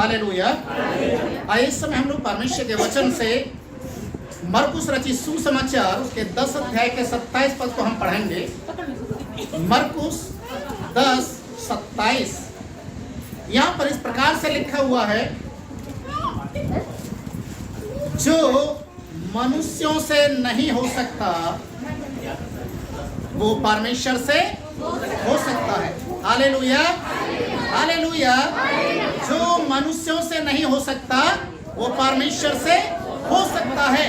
Hallelujah. इस समय हम लोग परमेश्वर के वचन से मरकुस रचित सुसमाचार उसके 10 अध्याय के 27 पद को हम पढ़ेंगे। मरकुस 10:27 यहाँ पर इस प्रकार से लिखा हुआ है, जो मनुष्यों से नहीं हो सकता वो परमेश्वर से हो सकता है। Hallelujah, hallelujah. जो मनुष्यों से नहीं हो सकता वो परमेश्वर से हो सकता है।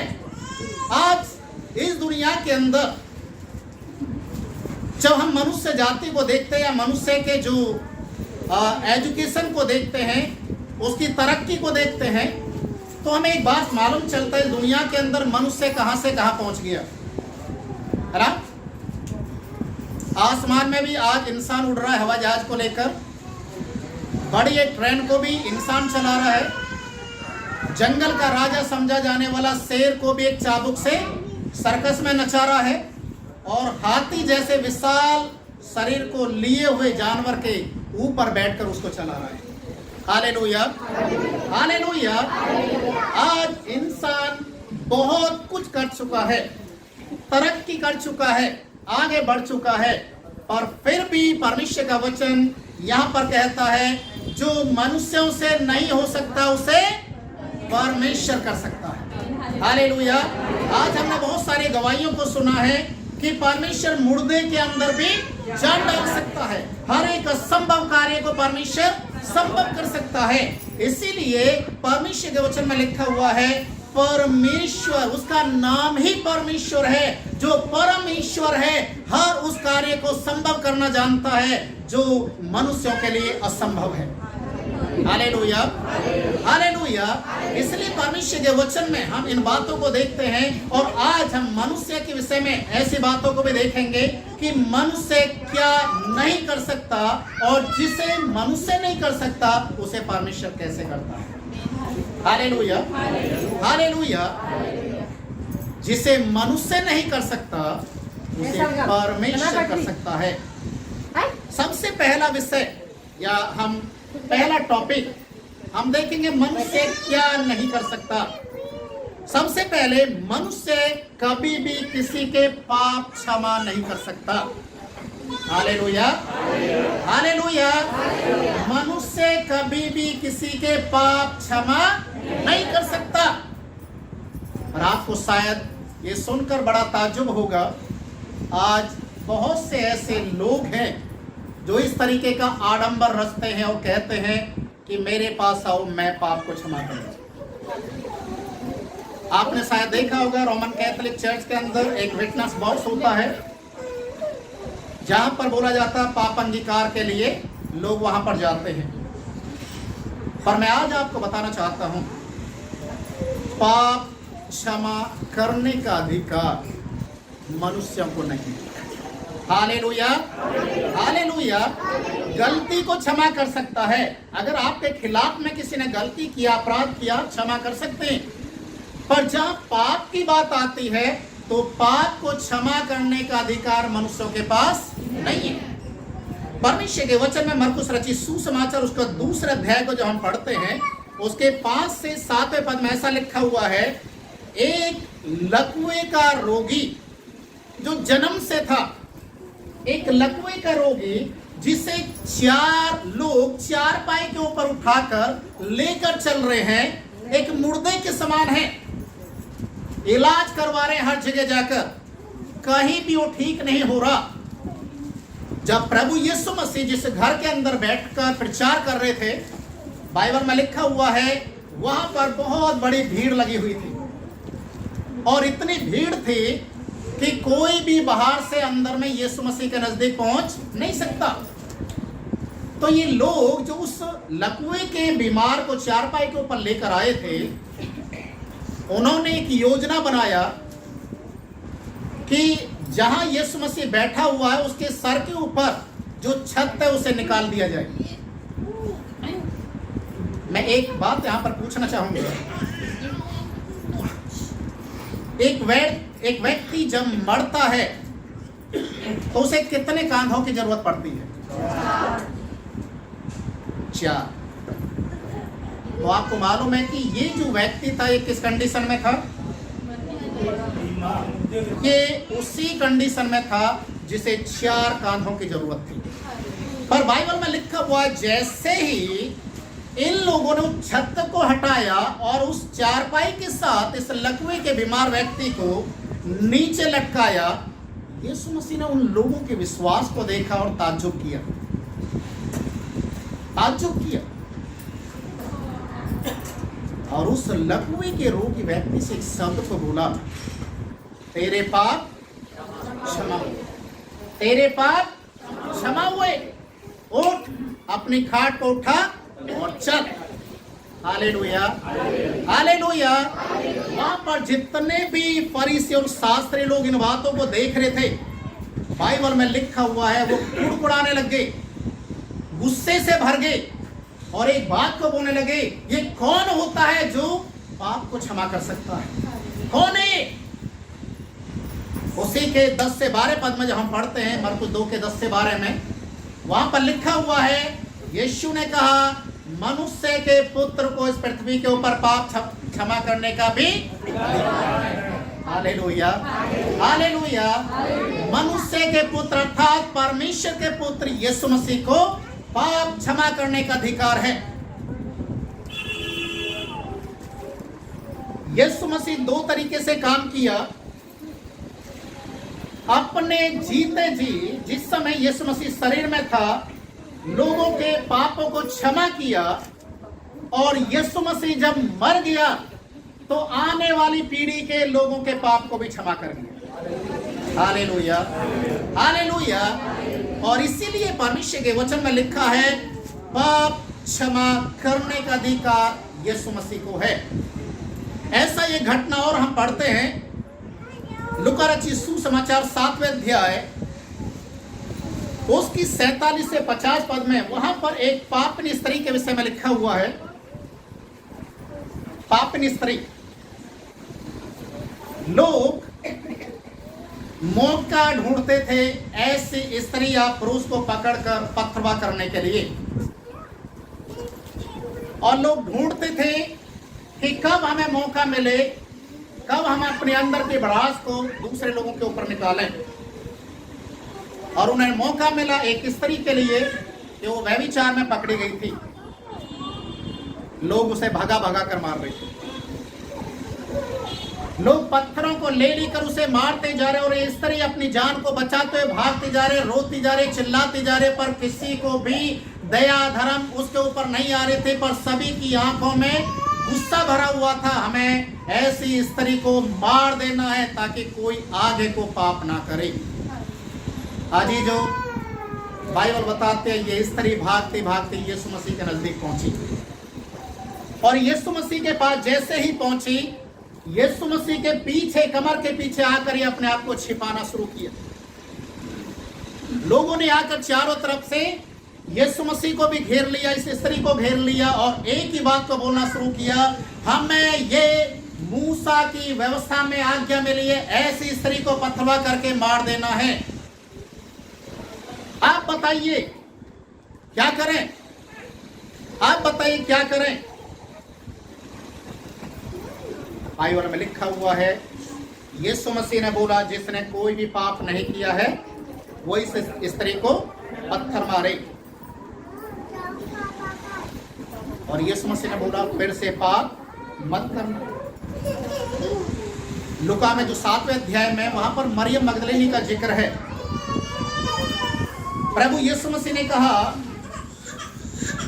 आज इस दुनिया के अंदर जब हम मनुष्य जाति को देखते हैं या मनुष्य के जो एजुकेशन को देखते हैं, उसकी तरक्की को देखते हैं, तो हमें एक बात मालूम चलता है, दुनिया के अंदर मनुष्य कहां से कहां पहुंच गया है ना। आसमान में भी आज इंसान उड़ रहा है हवाई जहाज को लेकर, बड़ी एक ट्रेन को भी इंसान चला रहा है। जंगल का राजा समझा जाने वाला शेर को भी एक चाबुक से सर्कस में नचा रहा है, और हाथी जैसे विशाल शरीर को लिए हुए जानवर के ऊपर बैठकर उसको चला रहा है। Hallelujah, hallelujah. आज इंसान बहुत कुछ कर चुका है, तरक्की कर चुका है, आगे बढ़ चुका है, और फिर भी परमेश्वर का वचन यहाँ पर कहता है, जो मनुष्यों से नहीं हो सकता उसे परमेश्वर कर सकता है। हालेलुया। आज हमने बहुत सारी गवाहियों को सुना है कि परमेश्वर मुर्दे के अंदर भी जान डाल सकता है। हर एक असंभव कार्य को परमेश्वर संभव कर सकता है। इसीलिए परमेश्वर के वचन में लिखा हुआ है, परमेश्वर, उसका नाम ही परमेश्वर है। जो परमेश्वर है हर उस कार्य को संभव करना जानता है जो मनुष्यों के लिए असंभव है। Hallelujah, hallelujah. इसलिए परमेश्वर के वचन में हम इन बातों को देखते हैं, और आज हम मनुष्य के विषय में ऐसी बातों को भी देखेंगे कि मनुष्य क्या नहीं कर सकता, और जिसे मनुष्य नहीं कर सकता उसे परमेश्वर कैसे करता है। Hallelujah, hallelujah. जिसे मनुष्य नहीं कर सकता उसे परमेश्वर कर सकता है। सबसे पहला विषय या हम पहला टॉपिक हम देखेंगे, मनुष्य क्या नहीं कर सकता। सबसे पहले, मनुष्य कभी भी किसी के पाप क्षमा नहीं कर सकता। Hallelujah, hallelujah. मनुष्य कभी भी किसी के पाप क्षमा नहीं कर सकता। और आपको शायद ये सुनकर बड़ा ताज्जुब होगा, आज बहुत से ऐसे लोग हैं जो इस तरीके का आडंबर रचते हैं और कहते हैं कि मेरे पास आओ, मैं पाप को क्षमा करूंगा। आपने शायद देखा होगा, रोमन कैथोलिक चर्च के अंदर एक विटनेस बॉक्स होता है, जहां पर बोला जाता है पाप अंगीकार के लिए लोग वहां पर जाते हैं। पर मैं आज आपको बताना चाहता हूं, पाप क्षमा करने का अधिकार मनुष्यों को नहीं। Hallelujah, hallelujah. गलती को क्षमा कर सकता है। अगर आपके खिलाफ में किसी ने गलती किया, अपराध किया, क्षमा कर सकते हैं। पर जहां पाप की बात आती है तो पाप को क्षमा करने का अधिकार मनुष्यों के पास नहीं है। परमेश्वर के वचन में मरकुस रचित सुसमाचार उसका 2 अध्याय को जो हम पढ़ते हैं, उसके 5 से 7वें पद में ऐसा लिखा हुआ है, एक लकवे का रोगी जो जन्म से था, एक लकवे का रोगी जिसे 4 लोग 4 पाए के ऊपर उठाकर लेकर चल रहे हैं, एक मुर्दे के समान है, इलाज करवा रहे हैं हर जगह जाकर, कहीं भी वो ठीक नहीं हो रहा। जब प्रभु यीशु मसीह जिस घर के अंदर बैठकर प्रचार कर रहे थे, बाइबल में लिखा हुआ है, वहां पर बहुत बड़ी भीड़ लगी हुई थी, और इतनी भीड़ थी कि कोई भी बाहर से अंदर में यीशु मसीह के नजदीक पहुंच नहीं सकता। तो ये लोग जो उस लकवे के बीमार को 4 पाए के ऊपर लेकर आए थे, उन्होंने एक योजना बनाया कि जहां यीशु मसीह बैठा हुआ है उसके सर के ऊपर जो छत है उसे निकाल दिया जाए। मैं एक बात यहां पर पूछना चाहूंगा, एक व्यक्ति जब मरता है तो उसे कितने कांधों की जरूरत पड़ती है? 4। तो आपको मालूम है कि ये जो व्यक्ति था ये किस कंडीशन में था? ये उसी कंडीशन में था जिसे 4 कांधों की जरूरत थी। पर बाइबल में लिखा हुआ है जैसे ही इन लोगों ने उस छत को हटाया और उस चारपाई के साथ इस लकवे के बीमार व्यक्ति को नीचे लटकाया, यीशु मसीह ने उन लोगों के विश्वास को देखा और ताज्जुब किया। और उस लकवे के रोगी व्यक्ति से एक शब्द को बोला, तेरे पाप क्षमा हुए, तेरे पाप क्षमा हुए, उठ, अपनी खाट को उठा और चल। Hallelujah, hallelujah. वहां पर जितने भी फरीसी और शास्त्री लोग इन बातों को देख रहे थे, बाइबल में लिखा हुआ है वो कुड़कुड़ाने लग गए, गुस्से से भर गए और एक बात को बोलने लगे, ये कौन होता है जो पाप को क्षमा कर सकता है? कौन है? उसी के 10 से 12 पद में जब हम पढ़ते हैं, मरकुस 2 के 10 से 12 में, वहां पर लिखा हुआ है, यीशु ने कहा, मनुष्य के पुत्र को इस पृथ्वी के ऊपर पाप क्षमा करने का भी हालेलुया, हालेलुया। मनुष्य के पुत्र अर्थात परमेश्वर के पुत्र यीशु मसीह को पाप क्षमा करने का अधिकार है। यीशु मसीह 2 तरीके से काम किया। अपने जीते जी जिस समय यीशु मसीह शरीर में था, लोगों के पापों को क्षमा किया, और यीशु मसीह जब मर गया तो आने वाली पीढ़ी के लोगों के पाप को भी क्षमा कर दिया। Hallelujah, hallelujah. और इसीलिए परमेश्वर के वचन में लिखा है, पाप क्षमा करने का अधिकार यीशु मसीह को है। ऐसा ये घटना और हम पढ़ते हैं लूका रचित सुसमाचार 7वें अध्याय उसकी 47 से 50 पद में, वहां पर एक पापनी स्त्री के विषय में लिखा हुआ है। पापनी स्त्री, लोग मौका ढूंढते थे ऐसी स्त्री या पुरुष को पकड़कर पथरवा करने के लिए, और लोग ढूंढते थे कि कब हमें मौका मिले, कब हम अपने अंदर की भड़ास को दूसरे लोगों के ऊपर निकालें। और उन्हें मौका मिला एक स्त्री के लिए कि वो व्यभिचार में पकड़ी गई थी। लोग उसे भगा भगा कर मार रहे थे, लोग पत्थरों को ले लेकर उसे मारते जा रहे, और ये स्त्री अपनी जान को बचाते हुए भागते जा रहे, रोती जा रहे, चिल्लाते जा रहे, पर किसी को भी दया धर्म उसके ऊपर नहीं आ रहे थे। पर सभी की आंखों में गुस्सा भरा हुआ था, हमें ऐसी स्त्री को मार देना है ताकि कोई आगे को पाप ना करे। आज ही जो बाइबल बताते हैं, ये स्त्री भागती भागती यीशु मसीह के नजदीक पहुंची, और यीशु मसीह के पास जैसे ही पहुंची, यीशु मसीह के पीछे, कमर के पीछे आकर ये अपने आप को छिपाना शुरू किया। लोगों ने आकर चारों तरफ से यीशु मसीह को भी घेर लिया, इस स्त्री को घेर लिया, और एक ही बात को बोलना शुरू किया, हमें ये मूसा की व्यवस्था में आज्ञा मिली है, ऐसी स्त्री को पथरवा करके मार देना है। आप बताइए क्या करें? आप बताइए क्या करें? बाइबल में लिखा हुआ है, यीशु मसीह ने बोला, जिसने कोई भी पाप नहीं किया है वो इस स्त्री को पत्थर मारे। और यीशु मसीह ने बोला, फिर से पाप मत करना। लूका में जो 7वें अध्याय में, वहां पर मरियम मगदलीनी का जिक्र है। प्रभु यीशु मसीह ने कहा,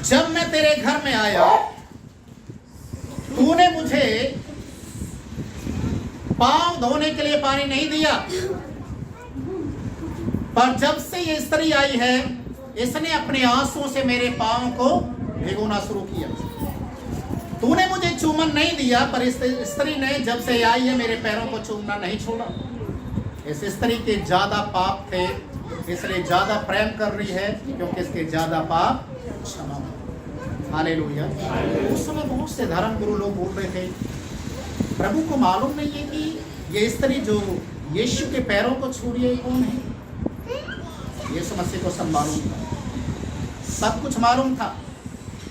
जब मैं तेरे घर में आया तूने मुझे पांव धोने के लिए पानी नहीं दिया, पर जब से ये स्त्री आई है, इसने अपने आंसुओं से मेरे पांव को भिगोना शुरू किया। तूने मुझे चूमन नहीं दिया, पर इस स्त्री ने जब से आई है मेरे पैरों को चूमना नहीं छोड़ा। इस स्त्री के ज्यादा पाप थे, इसलिए ज्यादा प्रेम कर रही है, क्योंकि इसके ज्यादा पाप क्षमा। हालेलुया। उस समय बहुत से धर्म गुरु लोग बोल रहे थे, प्रभु को मालूम नहीं है कि ये स्त्री जो यीशु के पैरों को छू रही है कौन है? यीशु मसीह को सब मालूम था, सब कुछ मालूम था।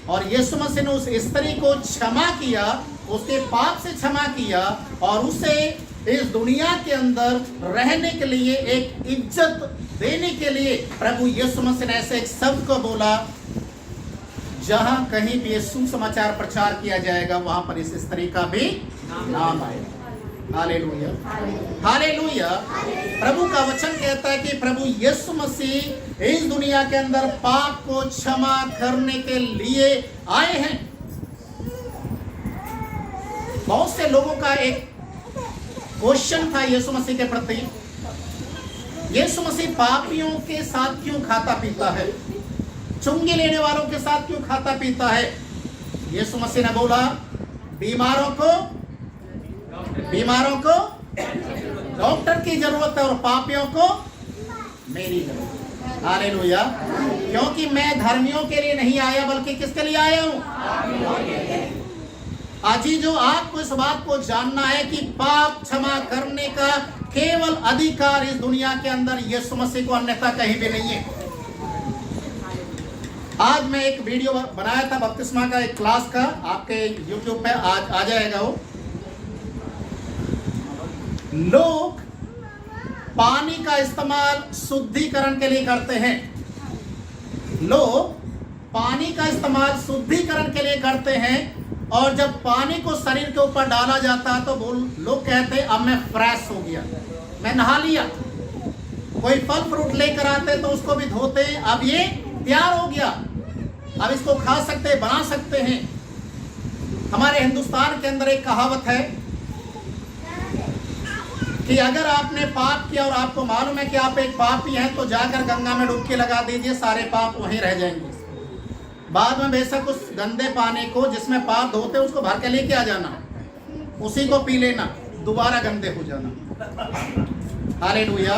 और यीशु मसीह ने उस स्त्री को क्षमा किया, उसके पाप से क्षमा किया और उसे इस दुनिया के अंदर रहने के लिए एक इज्जत देने के लिए प्रभु यीशु मसीह ने ऐसे एक शब्द को बोला, जहां कहीं भी सुसमाचार प्रचार किया जाएगा वहां पर इस स्त्री का भी नाम आएगा। Hallelujah, hallelujah. प्रभु का वचन कहता है कि प्रभु यीशु मसीह इस दुनिया के अंदर पाप को क्षमा करने के लिए आए हैं। बहुत से लोगों का एक क्वेश्चन था यीशु मसीह के प्रति, यीशु मसीह पापियों के साथ क्यों खाता पीता है, चुंगी लेने वालों के साथ क्यों खाता पीता है? यीशु मसीह ने बोला, बीमारों को डॉक्टर की जरूरत है और पापियों को मेरी जरूरत है। हालेलुया। क्योंकि मैं धर्मियों के लिए नहीं आया बल्कि किसके लिए आया हूं? आज ही जो आपको इस बात को जानना है कि पाप क्षमा करने का केवल अधिकार इस दुनिया के अंदर यीशु मसीह को, अन्यथा कहीं भी नहीं है। आज मैं एक वीडियो बनाया था बपतिस्मा का, एक क्लास का, आपके YouTube पे आज आ जाएगा वो। लोग पानी का इस्तेमाल शुद्धिकरण के लिए करते हैं, लोग पानी का इस्तेमाल शुद्धिकरण के लिए करते हैं और जब पानी को शरीर के ऊपर डाला जाता है तो लोग कहते हैं अब मैं फ्रेश हो गया, मैं नहा लिया। कोई फल फ्रूट लेकर आते तो उसको भी धोते हैं, अब ये तैयार हो गया, अब इसको खा सकते हैं, बना सकते हैं। हमारे हिंदुस्तान के अंदर एक कहावत है कि अगर आपने पाप किया और आपको मालूम है कि आप एक पापी हैं तो जाकर गंगा में डुबकी लगा दीजिए, सारे पाप वहीं रह जाएंगे। बाद में बेशक उस गंदे पानी को जिसमें पाप धोते उसको भर के लेके आ जाना, उसी को पी लेना, दोबारा गंदे हो जाना। हालेलुया।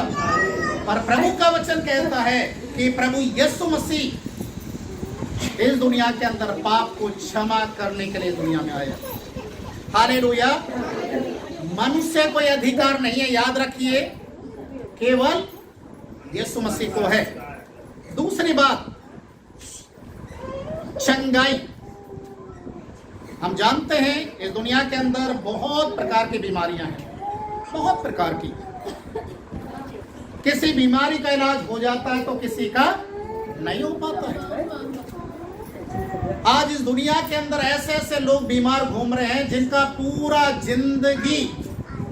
पर प्रभु का वचन कहता है कि प्रभु यीशु मसीह इस दुनिया के अंदर पाप को क्षमा करने के लिए दुनिया में आया। हालेलुया। मनुष्य को यह अधिकार नहीं है, याद रखिए, केवल यीशु मसीह को है। दूसरी बात, चंगाई। हम जानते हैं इस दुनिया के अंदर बहुत प्रकार की बीमारियां हैं, बहुत प्रकार की। किसी बीमारी का इलाज हो जाता है तो किसी का नहीं हो पाता है। आज इस दुनिया के अंदर ऐसे ऐसे लोग बीमार घूम रहे हैं जिनका पूरा जिंदगी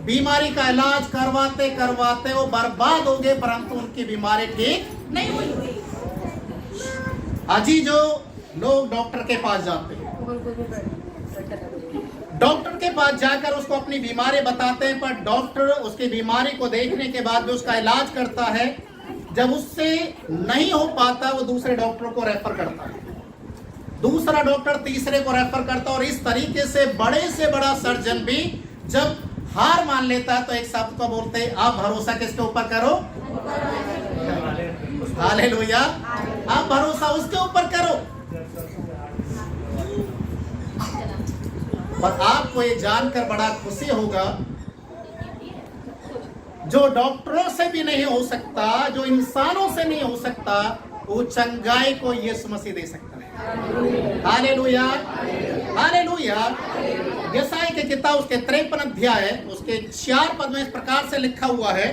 बीमारी का इलाज करवाते करवाते वो बर्बाद हो गए, परंतु उनकी बीमारी ठीक नहीं हुई। आज ही जो लोग डॉक्टर के पास जाते हैं, डॉक्टर के पास जाकर उसको अपनी बीमारी बताते हैं, पर डॉक्टर उसकी बीमारी को देखने के बाद भी उसका इलाज करता है। जब उससे नहीं हो पाता वो दूसरे डॉक्टर को रेफर करता है, दूसरा डॉक्टर तीसरे को रेफर करता है, और इस तरीके से बड़े से बड़ा सर्जन भी जब हार मान लेता है तो एक शब्द को बोलते हैं, आप भरोसा किसके ऊपर करो? हालेलुया। आप भरोसा उसके ऊपर करो। पर आपको ये जानकर बड़ा खुशी होगा, जो डॉक्टरों से भी नहीं हो सकता, जो इंसानों से नहीं हो सकता, वो चंगाई को यीशु मसीह दे सकता है। Hallelujah, hallelujah. यशायाह की किताब उसके 53 अध्याय उसके 4 पद में इस प्रकार से लिखा हुआ है,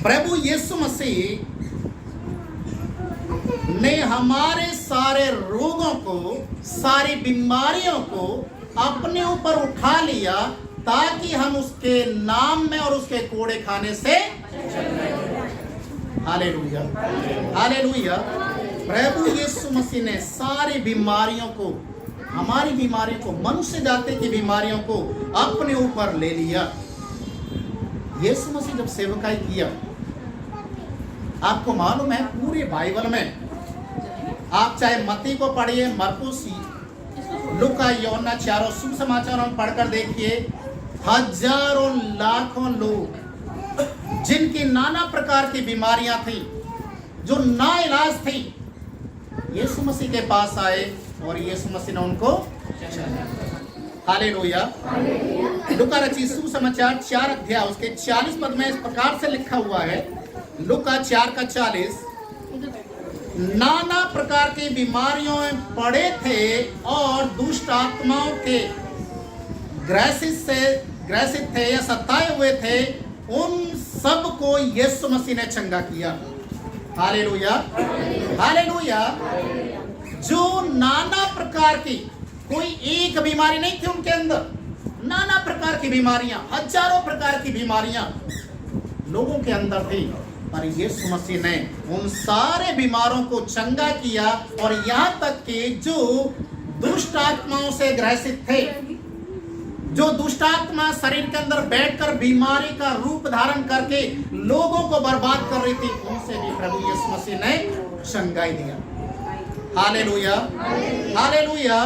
प्रभु यीशु मसीह ने हमारे सारे रोगों को, सारी बीमारियों को अपने ऊपर उठा लिया ताकि हम उसके नाम में और उसके कोड़े खाने से। Hallelujah, hallelujah. प्रभु यीशु मसीह ने सारी बीमारियों को, हमारी बीमारियों को, मनुष्य जाति की बीमारियों को अपने ऊपर ले लिया। यीशु मसीह जब सेवकाई किया, आपको मालूम है पूरे बाइबल में आप चाहे मत्ती को पढ़िए, मरकुस, लूका, यूहन्ना, चारों सुसमाचारों में पढ़कर देखिए, हजारों लाखों लोग जिनकी नाना प्रकार की बीमारियां थी, जो ना इलाज थी, यीशु मसीह के पास आए और यीशु मसीह ने उनको। हालेलुया। लूका रचित सुसमाचार 4 अध्याय उसके 40 पद में इस प्रकार से लिखा हुआ है, लूका 4 का 40, नाना प्रकार की बीमारियों में पड़े थे और दुष्ट आत्माओं के ग्रसित थे या सताए हुए थे, उन सब को यीशु मसीह ने चंगा किया। Hallelujah, hallelujah. जो नाना प्रकार की, कोई एक बीमारी नहीं थी उनके अंदर, नाना प्रकार की बीमारियां, हजारों प्रकार की बीमारियां लोगों के अंदर थी, पर यीशु मसीह ने उन सारे बीमारों को चंगा किया। और यहां तक कि जो दुष्ट आत्माओं से ग्रसित थे, जो दुष्ट आत्मा शरीर के अंदर बैठकर बीमारी का रूप धारण करके लोगों को बर्बाद कर रही थी, उनसे भी प्रभु यीशु मसीह ने चंगाई दिया। Hallelujah, hallelujah.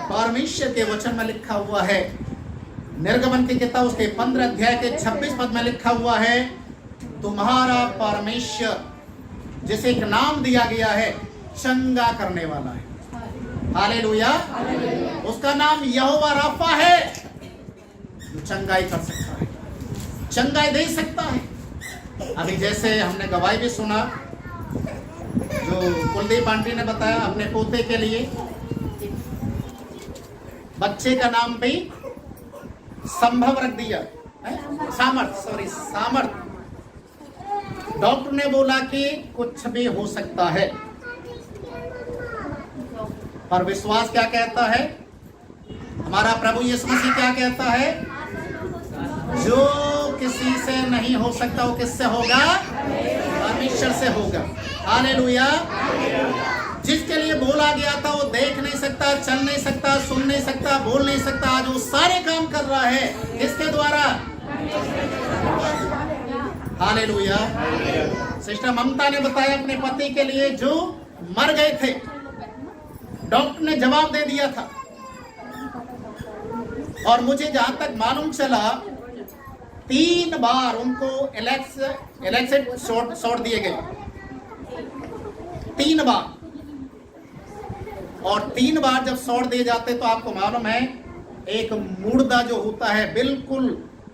परमेश्वर के वचन में लिखा हुआ है, निर्गमन की किताब उसके 15 अध्याय के 26 पद में लिखा हुआ है, तुम्हारा परमेश्वर, जिसे एक नाम दिया गया है, चंगा करने वाला है। हालेलुया। उसका नाम यहोवा राफा है, जो चंगाई कर सकता है, चंगाई दे सकता है। अभी जैसे हमने गवाही भी सुना, जो कुलदीप आंटी ने बताया अपने पोते के लिए, बच्चे का नाम भी संभव रख दिया, सामर्थ। डॉक्टर ने बोला कि कुछ भी हो सकता है, पर विश्वास क्या कहता है? हमारा प्रभु यीशु मसीह क्या कहता है? जो किसी से नहीं हो सकता वो किससे होगा? परमेश्वर से होगा। हालेलुया। जिसके लिए बोला गया था वो देख नहीं सकता, चल नहीं सकता, सुन नहीं सकता, बोल नहीं सकता, आज वो सारे काम कर रहा है, किसके द्वारा? हालेलुया। सिस्टर ममता ने बताया अपने पति के लिए जो मर गए थे, डॉक्टर ने जवाब दे दिया था, और मुझे जहां तक मालूम चला 3 बार उनको इलेक्ट्रिक शॉट दिए गए, 3 बार। और 3 बार जब शॉट दिए जाते तो आपको मालूम है एक मुर्दा जो होता है बिल्कुल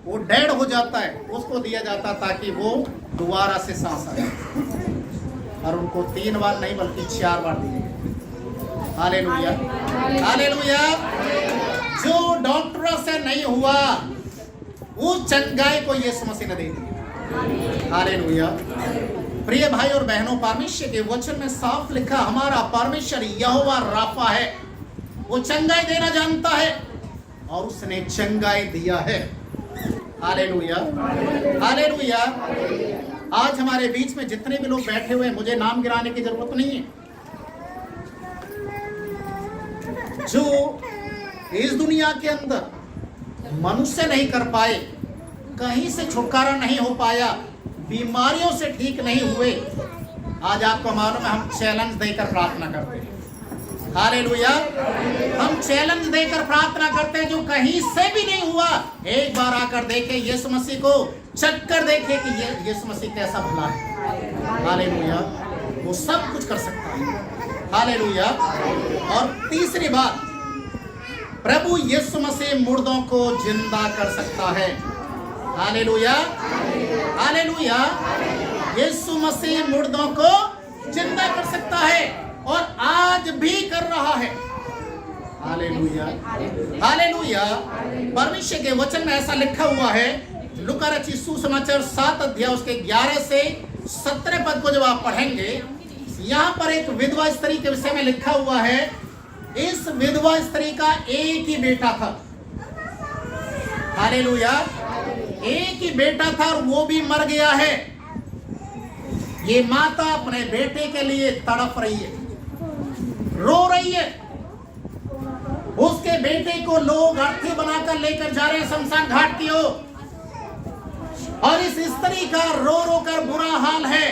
वो डेड हो जाता है, उसको दिया जाता ताकि वो दोबारा से सांस आए, और उनको 3 बार नहीं बल्कि 4 बार दिए गए। Hallelujah, hallelujah. जो डॉक्टरों से नहीं हुआ उस चंगाई को यीशु मसीह ने दे दी। हालेलुया। प्रिय भाई और बहनों, परमेश्वर के वचन में साफ लिखा, हमारा परमेश्वर यहोवा राफा है, वो चंगाई देना जानता है और उसने चंगाई दिया है। Hallelujah, hallelujah. आज हमारे बीच में जितने भी लोग बैठे हुए हैं, मुझे नाम गिराने की जरूरत नहीं है, जो इस दुनिया के अंदर मनुष्य नहीं कर पाए, कहीं से छुटकारा नहीं हो पाया, बीमारियों से ठीक नहीं हुए, आज आपको मालूम है हम चैलेंज देकर प्रार्थना करते हैं। हालेलुया। हम चैलेंज देकर प्रार्थना करते हैं, जो कहीं से भी नहीं हुआ एक बार आकर देखे, यीशु मसीह को चक्कर देखे कि यीशु मसीह कैसा भला है। हालेलुया। वो सब कुछ कर सकता है। हालेलुया। और तीसरी बात, प्रभु यीशु मसीह मुर्दों को जिंदा कर सकता है। Hallelujah, hallelujah. यीशु मसीह मुर्दों को जिंदा कर सकता है और आज भी कर रहा है। Hallelujah, hallelujah. परमेश्वर के वचन में ऐसा लिखा हुआ है, लूका रचित सुसमाचार 7 अध्याय उसके 11 से 17 पद को जब आप पढ़ेंगे, यहाँ पर एक विधवा स्त्री के विषय में लिखा हुआ है। इस विधवा स्त्री का एक ही बेटा था। हालेलुया। एक ही बेटा था और वो भी मर गया है। ये माता अपने बेटे के लिए तड़प रही है, रो रही है। उसके बेटे को लोग अर्थी बनाकर लेकर जा रहे हैं शमशान घाट की ओर, और इस स्त्री का रो रो कर बुरा हाल है,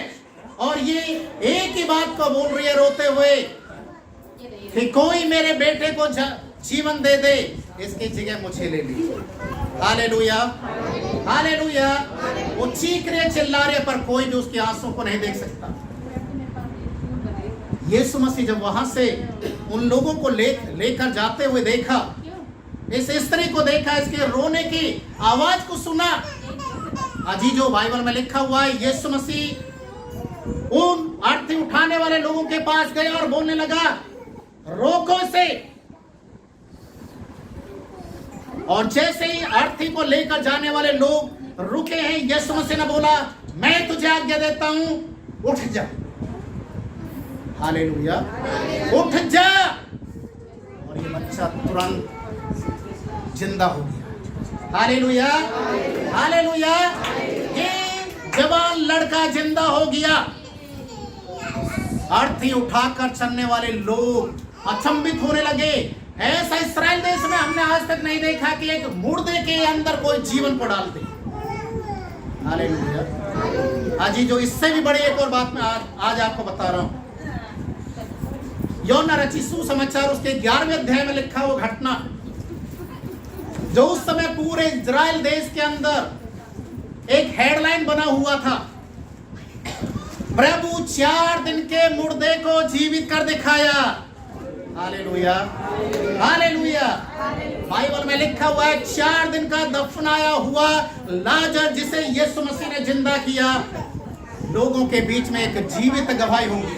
और ये एक ही बात को बोल रही है रोते हुए कि कोई मेरे बेटे को जीवन दे दे, इसकी जगह मुझे ले लीजिए। Hallelujah, hallelujah. वो चीख रहे चिल्ला रहे, पर कोई भी उसके आंसू को नहीं देख सकता। यीशु मसीह जब वहां से उन लोगों को लेकर जाते हुए देखा, इस स्त्री को देखा, इसके रोने की आवाज को सुना। अजीजो, बाइबल में लिखा हुआ है यीशु मसीह उन अर्थी उठाने वाले लोगों के पास गया और बोलने लगा, रोको से। और जैसे ही अर्थी को लेकर जाने वाले लोग रुके हैं, यीशु मसीह ने बोला, मैं तुझे आज्ञा देता हूं, उठ जा। हालेलुया, उठ जा। और ये बच्चा तुरंत जिंदा हो गया। Hallelujah, hallelujah. ये जवान लड़का जिंदा हो गया। अर्थी उठाकर चलने वाले लोग अचंभित होने लगे। ऐसा इस्राएल देश में हमने आज तक नहीं देखा कि एक मुर्दे के अंदर कोई जीवन को डाल दे। हालेलुया। आज जो इससे भी बड़ी एक और बात मैं आज आपको बता रहा हूं। यूहन्ना रचित सुसमाचार उसके 11वें अध्याय में लिखा वो घटना, जो उस समय पूरे इजराइल देश के अंदर एक हेडलाइन बना हुआ था, प्रभु 4 दिन के मुर्दे को जीवित कर दिखाया। Hallelujah, hallelujah. बाइबल में लिखा हुआ है, 4 दिन का दफनाया हुआ लाजर, जिसे यीशु मसीह ने जिंदा किया, लोगों के बीच में एक जीवित गवाही होगी।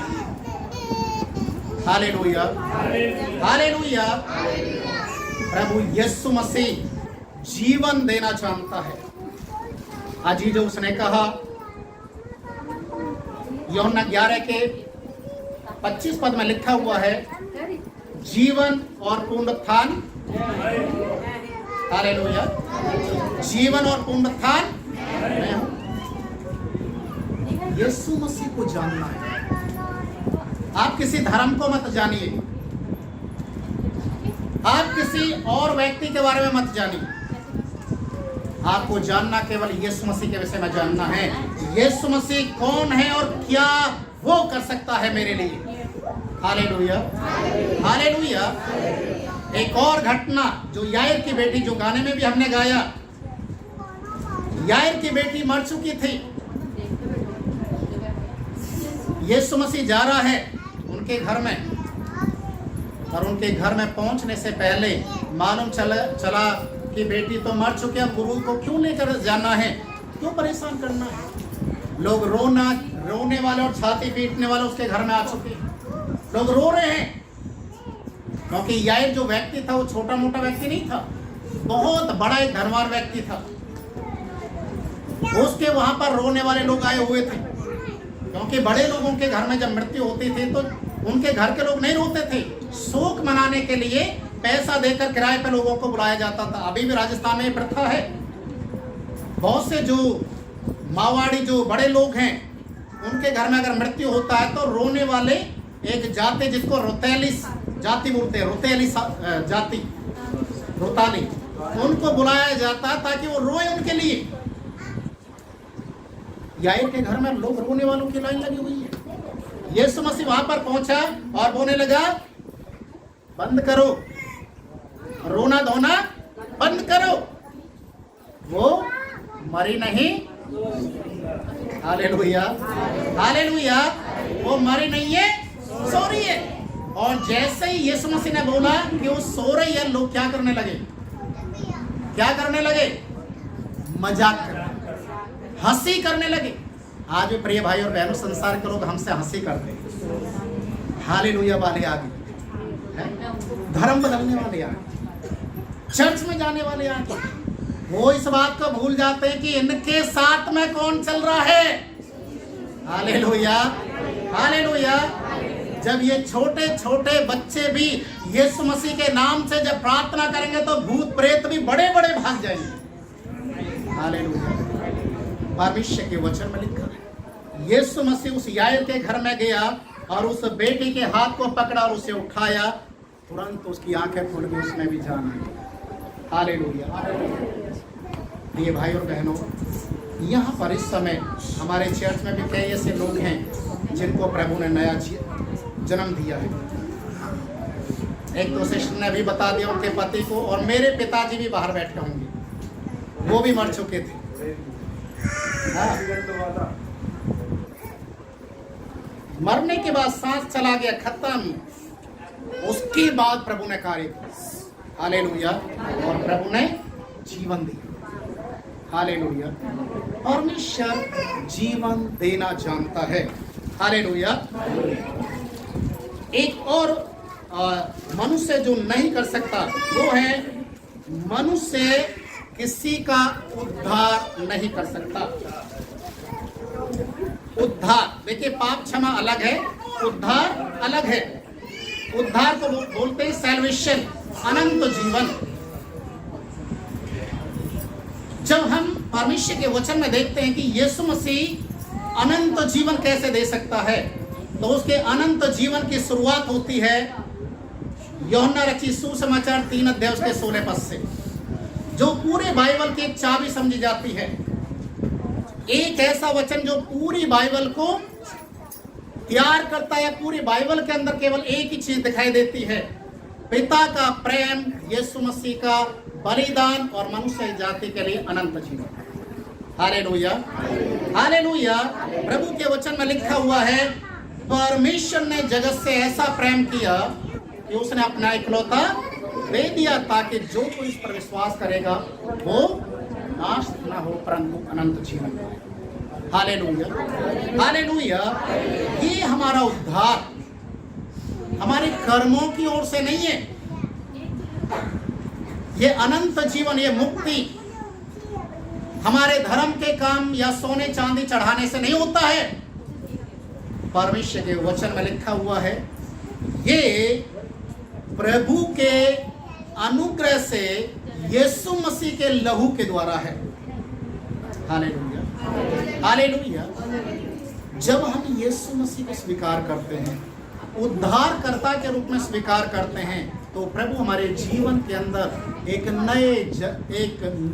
Hallelujah, hallelujah. प्रभु यीशु मसीह जीवन देना चाहता है। आज ही जो उसने कहा, यूहन्ना 11 के 25 पद में लिखा हुआ है, जीवन और पुनरुत्थान। हालेलुया, जीवन और पुनरुत्थान मैं हूं। यीशु मसीह को जानना है। आप किसी धर्म को मत जानिए, आप किसी और व्यक्ति के बारे में मत जानिए। आपको जानना केवल यीशु मसीह के विषय में जानना है। यीशु मसीह कौन है और क्या वो कर सकता है मेरे लिए। Hallelujah, hallelujah. एक और घटना, जो यायर की बेटी, जो गाने में भी हमने गाया, यायर की बेटी मर चुकी थी। यीशु मसीह जा रहा है उनके घर में, और उनके घर में पहुंचने से पहले मालूम चला कि बेटी तो मर चुकी है, गुरु को क्यों लेकर जाना है, क्यों परेशान करना है। लोग रोने वाले और छाती पीटने वाले उसके घर में आ चुके, लोग रो रहे हैं, क्योंकि यायर जो व्यक्ति था वो छोटा मोटा व्यक्ति नहीं था, बहुत बड़ा एक धनवान व्यक्ति था। उसके वहां पर रोने वाले लोग आए हुए थे, क्योंकि बड़े लोगों के घर में जब मृत्यु होती थी तो उनके घर के लोग नहीं रोते थे। शोक मनाने के लिए पैसा देकर किराए पे लोगों को बुलाया जाता था। अभी भी राजस्थान में प्रथा है। बहुत से जो मावाड़ी जो बड़े लोग हैं, उनके घर में अगर मृत्यु होता है तो रोने वाले एक जाति, जिसको रोतेली जाति बोलते हैं, रोतेली जाति, रोताली, उनको बुलाया जाता ताकि वो रोए उनके लिए। यायर के घर में लोग रोने वालों की लाइन लगी हुई है। यीशु मसीह वहां पर पहुंचा और बोलने लगा, बंद करो, रोना धोना बंद करो, वो मरी नहीं। Hallelujah, hallelujah. वो मरी नहीं है, सो रही है। और जैसे ही यीशु मसीह ने बोला कि वो सो रही है, लोग क्या करने लगे, क्या करने लगे, मजाक करने, हंसी करने लगे। आज भी प्रिय भाई और बहनों, संसार के लोग हमसे हंसी करते हैं। हालेलुया वाले आ गए, धर्म बदलने वाले आ गए, चर्च में जाने वाले आ गए। वो इस बात को भूल जाते हैं कि इनके साथ में कौन चल रहा है। Hallelujah, hallelujah. जब ये छोटे छोटे बच्चे भी यीशु मसीह के नाम से जब प्रार्थना करेंगे तो भूत प्रेत भी बड़े बड़े भाग जाएंगे। हालेलुया। भविष्य के वचन में लिखा है, यीशु मसीह उस यायर के घर में गया और उस बेटी के हाथ को पकड़ा और उसे उठाया, तुरंत उसकी आंखें खुल गई, उसमें भी जान आई। हालेलुया। ये भाई और बहनों, यहाँ पर इस समय हमारे चर्च में भी कई ऐसे लोग हैं जिनको प्रभु ने नया जन्म दिया है। एक तो सिस्टर ने भी बता दिया उनके पति को, और मेरे पिताजी भी बाहर बैठे होंगे, वो भी मर चुके थे। मरने के बाद सांस चला गया, खत्म। उसके बाद प्रभु ने कार्य किया। हालेलुया। और प्रभु ने जीवन दिया। हालेलुया। परमेश्वर जीवन देना जानता है। हालेलुया। एक और मनुष्य जो नहीं कर सकता वो है, मनुष्य किसी का उद्धार नहीं कर सकता। उद्धार, देखिए पाप क्षमा अलग है, उद्धार अलग है। उद्धार को बोलते हैं सैल्वेशन, अनंत जीवन। जब हम परमेश्वर के वचन में देखते हैं कि यीशु मसीह अनंत जीवन कैसे दे सकता है, तो उसके अनंत जीवन की शुरुआत होती है यूहन्ना रचित सुसमाचार 3 अध्याय उसके 16 पद से, जो पूरे बाइबल की एक चाबी समझी जाती है। एक ऐसा वचन जो पूरी बाइबल को तैयार करता है। पूरी बाइबल के अंदर केवल एक ही चीज दिखाई देती है, पिता का प्रेम, यीशु मसीह का बलिदान और मनुष्य जाति के लिए अनंत जीवन। Hallelujah, hallelujah. प्रभु के वचन में लिखा हुआ है, परमेश्वर ने जगत से ऐसा प्रेम किया कि उसने अपना इकलौता दे दिया, ताकि जो कोई इस पर विश्वास करेगा वो नाश न हो परंतु अनंत जीवन पाए। Hallelujah, hallelujah. ये हमारा उद्धार हमारे कर्मों की ओर से नहीं है। ये अनंत जीवन, ये मुक्ति हमारे धर्म के काम या सोने चांदी चढ़ाने से नहीं होता है। परमेश्वर के वचन में लिखा हुआ है, ये प्रभु के अनुग्रह से यीशु मसीह के लहू के द्वारा है। Hallelujah, hallelujah. जब हम यीशु मसीह को स्वीकार करते हैं, उद्धारकर्ता के रूप में स्वीकार करते हैं, तो प्रभु हमारे जीवन के अंदर एक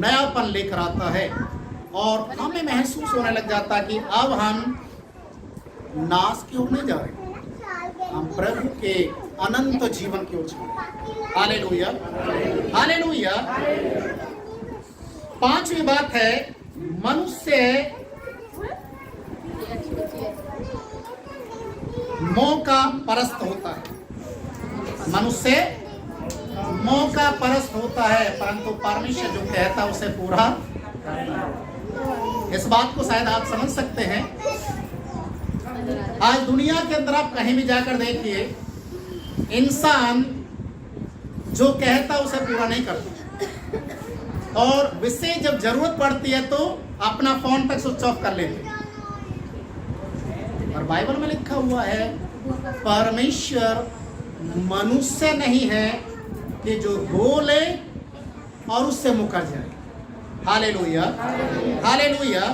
नयापन लेकर आता है और हमें महसूस होने लग जाता है कि अब हम नाश की ओर नहीं जा रहे, हम प्रभु के अनंत जीवन की ओर जा रहे हैं। Hallelujah, hallelujah. पांचवी बात है, मनुष्य मौका परस्त होता है। मनुष्य मौका परस्त होता है, परंतु परमेश्वर जो कहता है उसे पूरा करता है। इस बात को शायद आप समझ सकते हैं। आज दुनिया के अंदर आप कहीं भी जाकर देखिए, इंसान जो कहता है उसे पूरा नहीं करता, और विशेष जब जरूरत पड़ती है तो अपना फोन तक स्विच ऑफ कर लेते हैं। और बाइबल में लिखा हुआ है, परमेश्वर मनुष्य नहीं है कि जो बोले और उससे मुकर जाए। Hallelujah, hallelujah.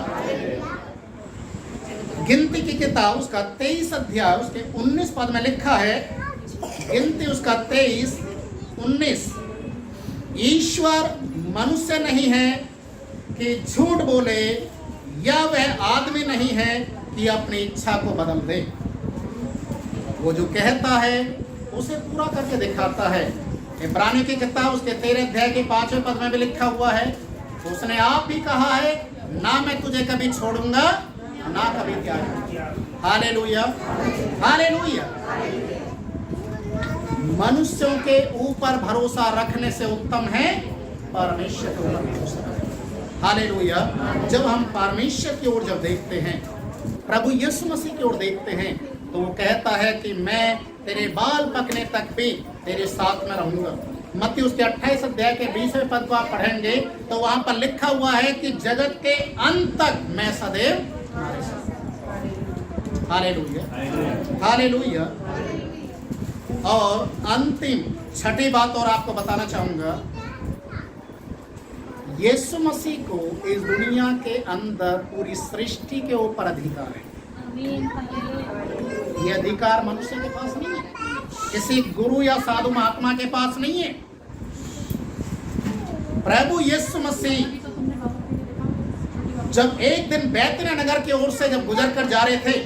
गिनती की किताब उसका 23 अध्याय उसके 19 पद में लिखा है, गिनती उसका 23:19, ईश्वर मनुष्य नहीं है कि झूठ बोले, या वह आदमी नहीं है कि अपनी इच्छा को बदल दे। वो जो कहता है उसे पूरा करके दिखाता है। इब्रानियों की किताब उसके 13 अध्याय के 5वें पद में भी लिखा हुआ है, उसने आप ही कहा है, ना मैं तुझे कभी छोड़ूंगा ना कभी त्याग दूंगा। Hallelujah, hallelujah. मनुष्यों के ऊपर भरोसा रखने से उत्तम है परमेश्वर के ऊपर भरोसा रखना। हालेलुया। जब हम परमेश्वर की ओर जब देखते हैं, प्रभु यीशु मसीह की ओर देखते हैं, तो वो कहता है कि मैं तेरे बाल पकने तक भी तेरे साथ में रहूंगा। मत्ती उसके 28 अध्याय के 20वें पद को आप पढ़ेंगे तो वहां पर लिखा हुआ है कि जगत के अंत तक मैं सदैव तुम्हारे साथ। Hallelujah, hallelujah. और अंतिम छठी बात और आपको बताना चाहूंगा, यीशु मसीह को इस दुनिया के अंदर पूरी सृष्टि के ऊपर अधिकार है। ये अधिकार मनुष्य के पास नहीं है, किसी गुरु या साधु महात्मा के पास नहीं है। प्रभु यीशु मसीह जब एक दिन बैतनिय्याह नगर की ओर से जब गुजर कर जा रहे थे,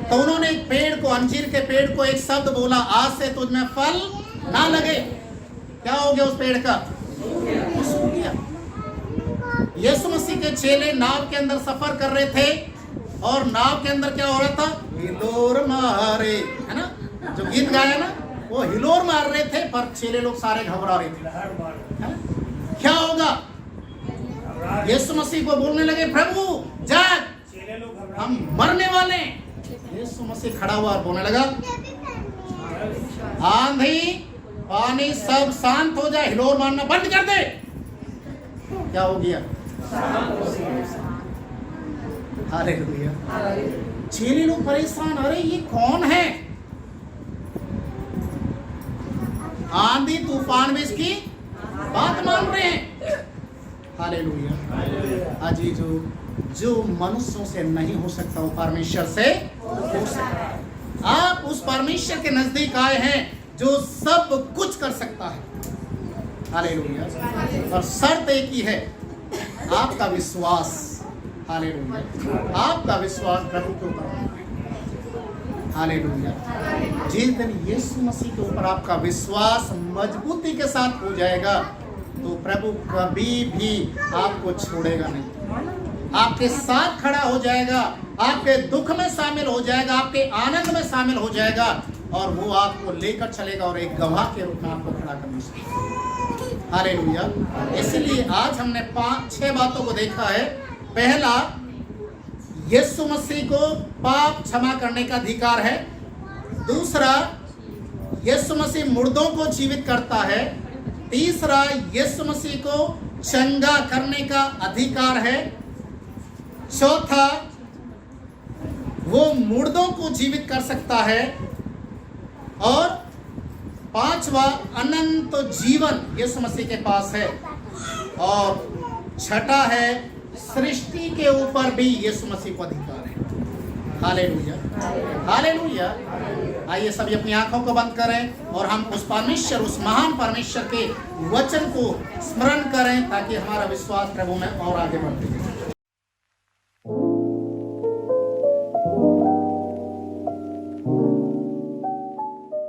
तो उन्होंने एक पेड़ को, अंजीर के पेड़ को एक शब्द बोला, आज से तुझ में फल ना लगे। क्या हो गया उस पेड़ का? सूख गया। यीशु मसीह के चेले नाव के अंदर सफर कर रहे थे और नाव के अंदर क्या हो रहा था? हिलोर मारे, है ना, जो गीत गाया ना, वो हिलोर मार रहे थे, पर चेले लोग सारे घबरा रहे थे। क्या होगा? यीशु मसीह को बोलने लगे, प्रभु जाग, हम मरने वाले हैं। यीशु मसीह खड़ा हुआ और बोलने लगा, आंधी पानी सब शांत हो जाए, हिलोर मारना बंद कर दे। क्या हो गया? हालेलुया। चेले लोग परेशान, अरे ये कौन है? आंधी तूफान में इसकी बात मान रहे हैं। हालेलुया। अजीजो, जो मनुष्यों से नहीं हो सकता वो परमेश्वर से हो सकता है। आप उस परमेश्वर के नजदीक आए हैं जो सब कुछ कर सकता है। हालेलुया। और शर्त एक ही है, आपका विश्वास। हालेलुया। आपका विश्वास प्रभु के ऊपर होना है। हालेलुया। जिस दिन यीशु मसीह के ऊपर आपका विश्वास मजबूती के साथ हो जाएगा तो प्रभु कभी भी आपको छोड़ेगा नहीं, आपके साथ खड़ा हो जाएगा, आपके दुख में शामिल हो जाएगा, आपके आनंद में शामिल हो जाएगा और वो आपको लेकर चलेगा और एक गवाह के रूप में आपको खड़ा करना चाहिए। हालेलुया। इसलिए आज हमने 5-6 बातों को देखा है। पहला, यीशु मसीह को पाप क्षमा करने का अधिकार है। दूसरा, यीशु मसीह मुर्दों को जीवित करता है। तीसरा, यीशु मसीह को चंगा करने का अधिकार है। चौथा, वो मुर्दों को जीवित कर सकता है। और पांचवा, अनंत जीवन यीशु मसीह के पास है। और छठा है, सृष्टि के ऊपर भी यीशु मसीह को अधिकार है। हालेलुया। हालेलुया। आइए सभी अपनी आंखों को बंद करें और हम उस परमेश्वर, उस महान परमेश्वर के वचन को स्मरण करें ताकि हमारा विश्वास प्रभु में और आगे बढ़ते जाए।